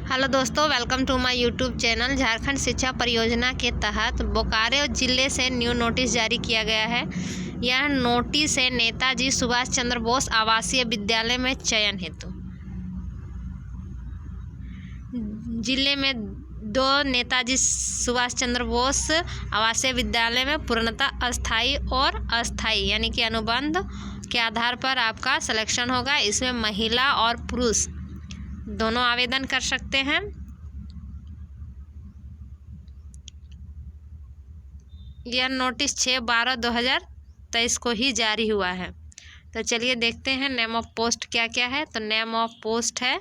Hello दोस्तों, welcome to my YouTube channel. Jharkhand शिक्षा परियोजना के तहत बोकारो जिले से न्यू नोटिस जारी किया गया है। यह नोटिस है नेताजी सुभाष चंद्र बोस आवासीय विद्यालय में चयन हेतु। जिले में 2 नेताजी सुभाष चंद्र बोस आवासीय विद्यालय में पूर्णतः अस्थायी और अस्थायी यानी कि अनुबंध के आधार पर आपका सिलेक्शन होगा। इसमें महिला और पुरुष दोनों आवेदन कर सकते हैं। यह नोटिस 6/12/2023 को ही जारी हुआ है। तो चलिए देखते हैं नेम ऑफ पोस्ट क्या क्या है। तो नेम ऑफ पोस्ट है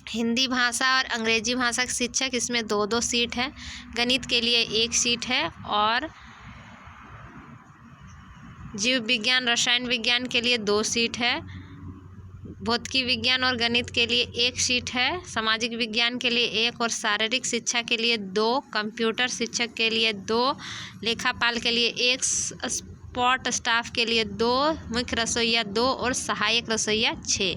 हिंदी भाषा और अंग्रेजी भाषा के शिक्षक, इसमें 2-2 सीट है। गणित के लिए 1 सीट है और जीव विज्ञान रसायन विज्ञान के लिए 2 सीट है। भौतिकी विज्ञान और गणित के लिए 1 सीट है। सामाजिक विज्ञान के लिए 1 और शारीरिक शिक्षा के लिए 2, कंप्यूटर शिक्षक के लिए 2, लेखापाल के लिए 1, सपोर्ट स्टाफ के लिए 2, मुख्य रसोइया 2 और सहायक रसोइया 6।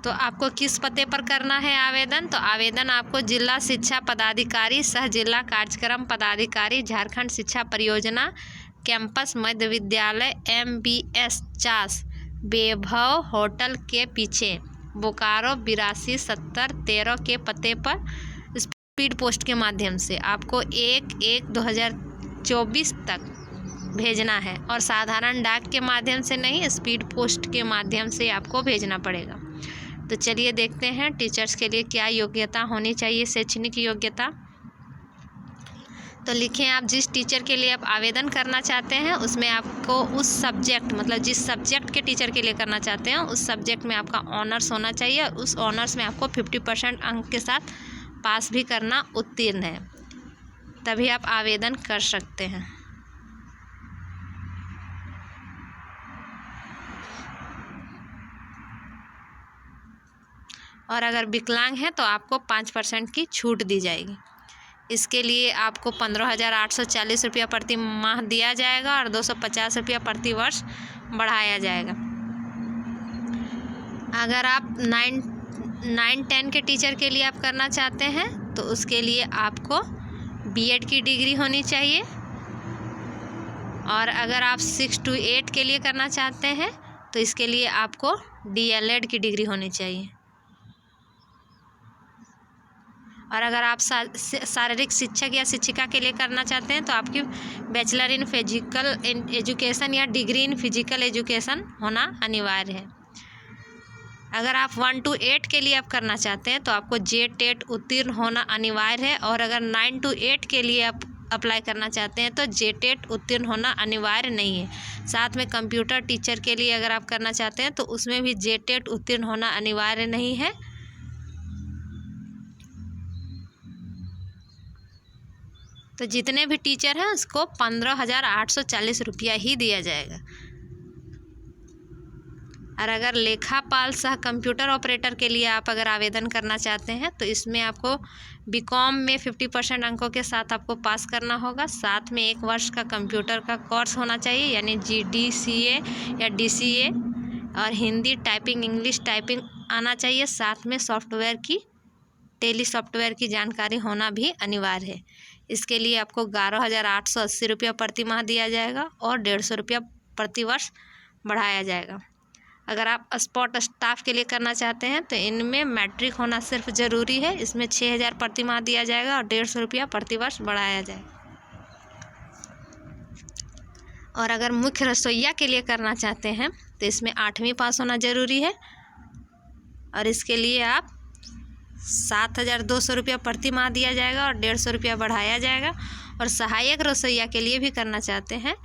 तो आपको किस पते पर करना है आवेदन? तो आवेदन आपको जिला शिक्षा पदाधिकारी सह जिला कार्यक्रम पदाधिकारी झारखंड शिक्षा परियोजना कैंपस मध्य विद्यालय MBS 50 वैभव होटल के पीछे बोकारो 827013 के पते पर स्पीड पोस्ट के माध्यम से आपको 1/1/2024 तक भेजना है। और साधारण डाक के माध्यम से नहीं, स्पीड पोस्ट के माध्यम से आपको भेजना पड़ेगा। तो चलिए देखते हैं टीचर्स के लिए क्या योग्यता होनी चाहिए। शैक्षणिक योग्यता तो लिखें आप जिस टीचर के लिए आप आवेदन करना चाहते हैं उसमें आपको उस सब्जेक्ट मतलब जिस सब्जेक्ट के टीचर के लिए करना चाहते हैं उस सब्जेक्ट में आपका ऑनर्स होना चाहिए और उस ऑनर्स में आपको 50% अंक के साथ पास भी करना उत्तीर्ण है, तभी आप आवेदन कर सकते हैं। और अगर विकलांग है तो आपको 5% की छूट दी जाएगी। इसके लिए आपको 15,840 रुपया प्रति माह दिया जाएगा और 250 रुपया प्रति वर्ष बढ़ाया जाएगा। अगर आप 9-10 के टीचर के लिए आप करना चाहते हैं तो उसके लिए आपको B.Ed की डिग्री होनी चाहिए। और अगर आप 6 to 8 के लिए करना चाहते हैं तो इसके लिए आपको DLED की डिग्री होनी चाहिए। और अगर आप शारीरिक शिक्षक या शिक्षिका के लिए करना चाहते हैं तो आपकी बैचलर इन फिजिकल एजुकेशन या डिग्री इन फिजिकल एजुकेशन होना अनिवार्य है। अगर आप 1 to 8 के लिए आप करना चाहते हैं तो आपको JTET उत्तीर्ण होना अनिवार्य है। और अगर 9 to 8 के लिए आप अप्लाई करना चाहते हैं तो JTET उत्तीर्ण होना अनिवार्य नहीं है। साथ में कंप्यूटर टीचर के लिए अगर आप करना चाहते हैं तो उसमें भी JTET उत्तीर्ण होना अनिवार्य नहीं है। तो जितने भी टीचर हैं उसको 15,840 रुपया ही दिया जाएगा। और अगर लेखापाल सह कंप्यूटर ऑपरेटर के लिए आप अगर आवेदन करना चाहते हैं तो इसमें आपको BCom में 50% अंकों के साथ आपको पास करना होगा। साथ में 1 वर्ष का कंप्यूटर का कोर्स होना चाहिए यानी GDCA या DCA, और हिंदी टाइपिंग इंग्लिश टाइपिंग आना चाहिए। साथ में टेली सॉफ्टवेयर की जानकारी होना भी अनिवार्य है। इसके लिए आपको 11,880 रुपया प्रति माह दिया जाएगा और 150 रुपया प्रति वर्ष बढ़ाया जाएगा। अगर आप स्पोर्ट स्टाफ के लिए करना चाहते हैं तो इनमें मैट्रिक होना सिर्फ ज़रूरी है। इसमें 6,000 प्रति माह दिया जाएगा और 150 रुपया प्रति वर्ष बढ़ाया जाएगा। और अगर मुख्य रसोइया के लिए करना चाहते हैं तो इसमें 8वीं पास होना ज़रूरी है और इसके लिए आप 7,200 रुपया प्रति माह दिया जाएगा और 150 रुपया बढ़ाया जाएगा। और सहायक रसोइया के लिए भी करना चाहते हैं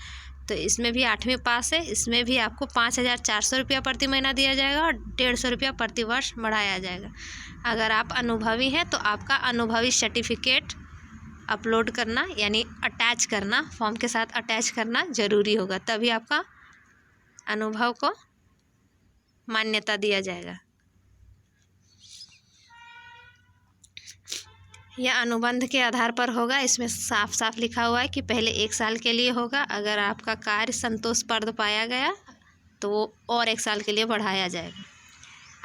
तो इसमें भी 8वीं पास है। इसमें भी आपको 5,400 रुपया प्रति महीना दिया जाएगा और 150 रुपया प्रति वर्ष बढ़ाया जाएगा। अगर आप अनुभवी हैं तो आपका अनुभवी सर्टिफिकेट अपलोड करना यानी अटैच करना, फॉर्म के साथ अटैच करना ज़रूरी होगा, तभी आपका अनुभव को मान्यता दिया जाएगा। यह अनुबंध के आधार पर होगा। इसमें साफ साफ लिखा हुआ है कि पहले 1 साल के लिए होगा। अगर आपका कार्य संतोषप्रद पाया गया तो वो और 1 साल के लिए बढ़ाया जाएगा।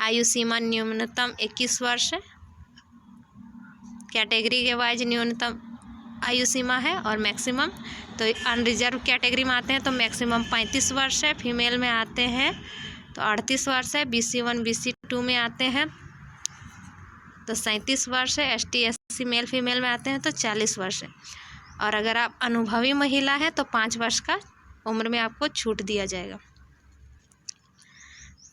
आयु सीमा न्यूनतम 21 वर्ष है। कैटेगरी के वाइज न्यूनतम आयु सीमा है और मैक्सिमम, तो अनरिजर्व कैटेगरी में आते हैं तो मैक्सिमम 35 वर्ष है। फीमेल में आते हैं तो 38 वर्ष है। BC1 BC2 में आते हैं तो 37 वर्ष है। ST SC मेल फीमेल में आते हैं तो 40 वर्ष है। और अगर आप अनुभवी महिला है तो 5 वर्ष का उम्र में आपको छूट दिया जाएगा।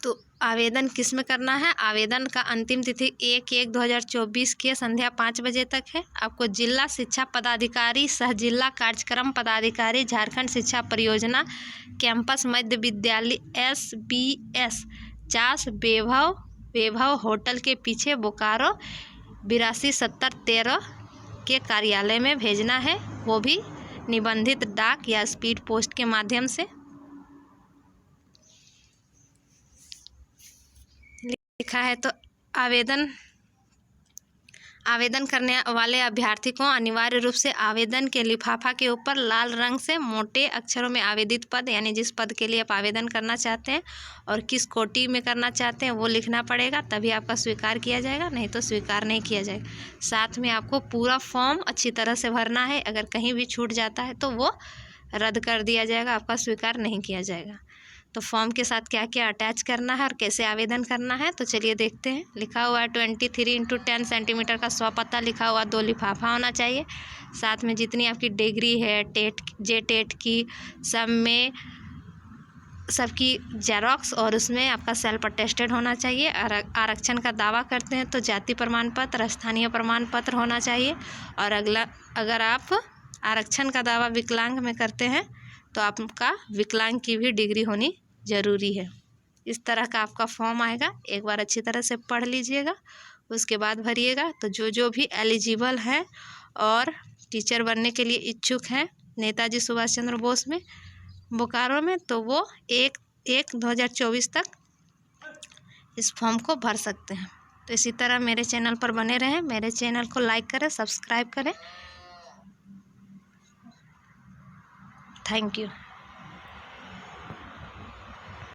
तो आवेदन किस में करना है? आवेदन का अंतिम तिथि 1/1/2024 के संध्या 5 बजे तक है। आपको जिला शिक्षा पदाधिकारी सह जिला कार्यक्रम पदाधिकारी झारखंड शिक्षा परियोजना कैंपस मध्य विद्यालय SBS 50 वैभव होटल के पीछे बोकारो 827013 के कार्यालय में भेजना है, वो भी निबंधित डाक या स्पीड पोस्ट के माध्यम से। लिखा है तो आवेदन करने वाले अभ्यर्थी को अनिवार्य रूप से आवेदन के लिफाफा के ऊपर लाल रंग से मोटे अक्षरों में आवेदित पद, यानी जिस पद के लिए आप आवेदन करना चाहते हैं और किस कोटि में करना चाहते हैं वो लिखना पड़ेगा, तभी आपका स्वीकार किया जाएगा, नहीं तो स्वीकार नहीं किया जाएगा। साथ में आपको पूरा फॉर्म अच्छी तरह से भरना है। अगर कहीं भी छूट जाता है तो वो रद्द कर दिया जाएगा, आपका स्वीकार नहीं किया जाएगा। तो फॉर्म के साथ क्या क्या अटैच करना है और कैसे आवेदन करना है, तो चलिए देखते हैं। लिखा हुआ है 23 × 10 सेंटीमीटर का स्वपता लिखा हुआ 2 लिफाफा होना चाहिए। साथ में जितनी आपकी डिग्री है, टेट JTET की, सब में सबकी जेरॉक्स और उसमें आपका सेल्फ अटेस्टेड होना चाहिए। आरक्षण का दावा करते हैं तो जाति प्रमाण पत्र, स्थानीय प्रमाण पत्र होना चाहिए। और अगर आप आरक्षण का दावा विकलांग में करते हैं तो आपका विकलांग की भी डिग्री होनी ज़रूरी है। इस तरह का आपका फॉर्म आएगा, एक बार अच्छी तरह से पढ़ लीजिएगा, उसके बाद भरिएगा। तो जो भी एलिजिबल हैं और टीचर बनने के लिए इच्छुक हैं नेताजी सुभाष चंद्र बोस में बोकारो में, तो वो 1/1/2024 तक इस फॉर्म को भर सकते हैं। तो इसी तरह मेरे चैनल पर बने रहें, मेरे चैनल को लाइक करें, सब्सक्राइब करें। Thank you.